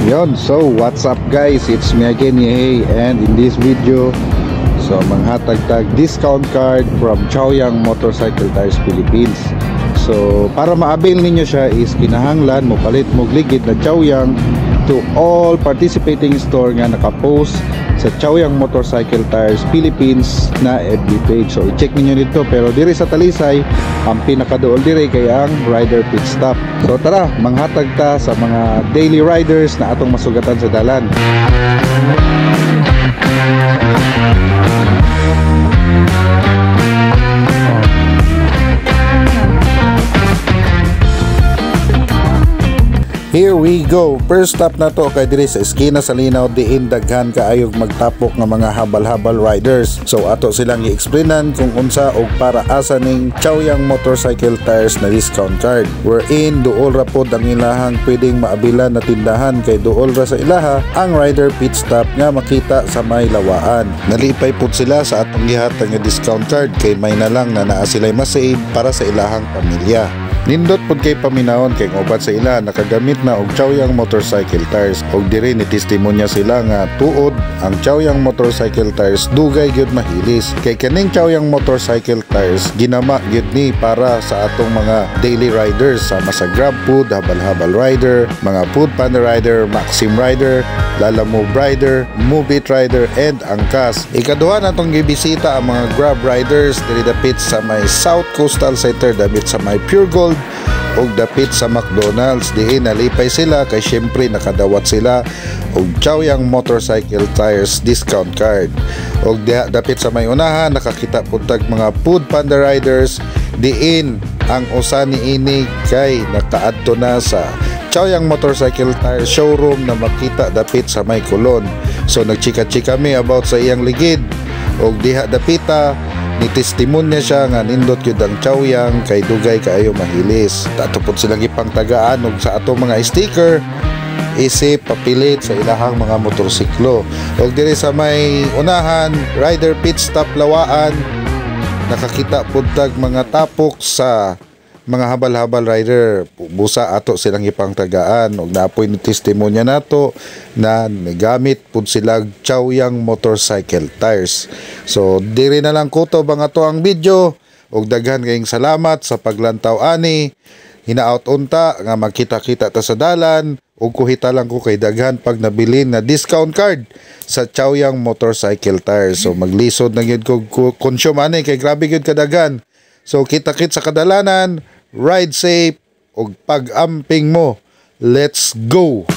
Yon, so what's up guys, it's me again, Yehey, and in this video, so manghatag-tag discount card from Chaoyang Motorcycle Tires Philippines. So para ma-avail ninyo siya is kinahanglan mo palit mo ligid na Chaoyang to all participating store nga nakapost sa Chaoyang Motorcycle Tires Philippines na FB page. So i-check niyo dito, pero diri sa Talisay ang pinakaduol diri kay ang Rider Pit Stop. So tara, manghatag ta sa mga daily riders na atong masugatan sa dalan. Here we go. First stop na to kay diri sa eskina sa Linaw, diin daghan kaayog magtapok nga mga habal-habal riders. So ato silang i-explainan kung unsa og para asa ning Chaoyang Motorcycle Tires na discount card. Wherein duol ra pod ang ilahang pwedeng maabilan na tindahan, kay duol ra sa ilaha ang Rider Pit Stop nga makita sa may lawaan. Nalipay pod sila sa atong gihatag nga discount card, kay may na lang na naa sila'y masave para sa ilahang pamilya. Nindot pod kay paminahon kay obat sa ila nakagamit na og Chaoyang Motorcycle Tires, og diri ni testimonya sila nga tuod ang Chaoyang Motorcycle Tires dugay gyud mahilis. Kay kaning Chaoyang Motorcycle Tires ginama gyud ni para sa atong mga daily riders, sama sa Grab Food, habal-habal rider, mga Food Panda rider, Maxim rider, Lalamove rider, Move It rider, and angkas. Ikaduha natong gibisita ang mga Grab riders diri dapit sa may South Coastal Center, dapit sa may Pure Gold og dapit sa McDonald's. Diin nalipay sila kay syempre nakadawat sila og Chaoyang Motorcycle Tires discount card. Og dapit sa may unahan nakakita pud tag mga Food Panda riders. Diin ang usa niini kay nakaadto na sa Chaoyang Motorcycle Tires showroom na makita dapit sa may Kulon. So nagchika-chika kami about sa iyang ligid, og diha dapita ni testimonya siya nga nindot yun ang Chaoyang kay dugay kaayo mahilis. Tatupod silang ipangtagaan og sa ato mga sticker isip papilit sa ilahang mga motorsiklo. Og diri sa may unahan Rider Pit Stop lawaan nakakita pud tag mga tapok sa mga habal-habal rider. Busa ato silang ipangtagaan og napoy ni testimonya nato na nagamit pud sila Chaoyang Motorcycle Tires. So diri na lang kutob ang ato ang video, og daghan kayong salamat sa paglantaw ani. Hinaot unta nga magkita-kita ta sa dalan, ug kuhita lang ko kay daghan pag nabilin na discount card sa Chaoyang Motorcycle Tires. So maglisod na gyud ko consume ani kay grabe gyud kadaghan. So kita-kit sa kadalanan, ride safe, og pag-amping mo. Let's go!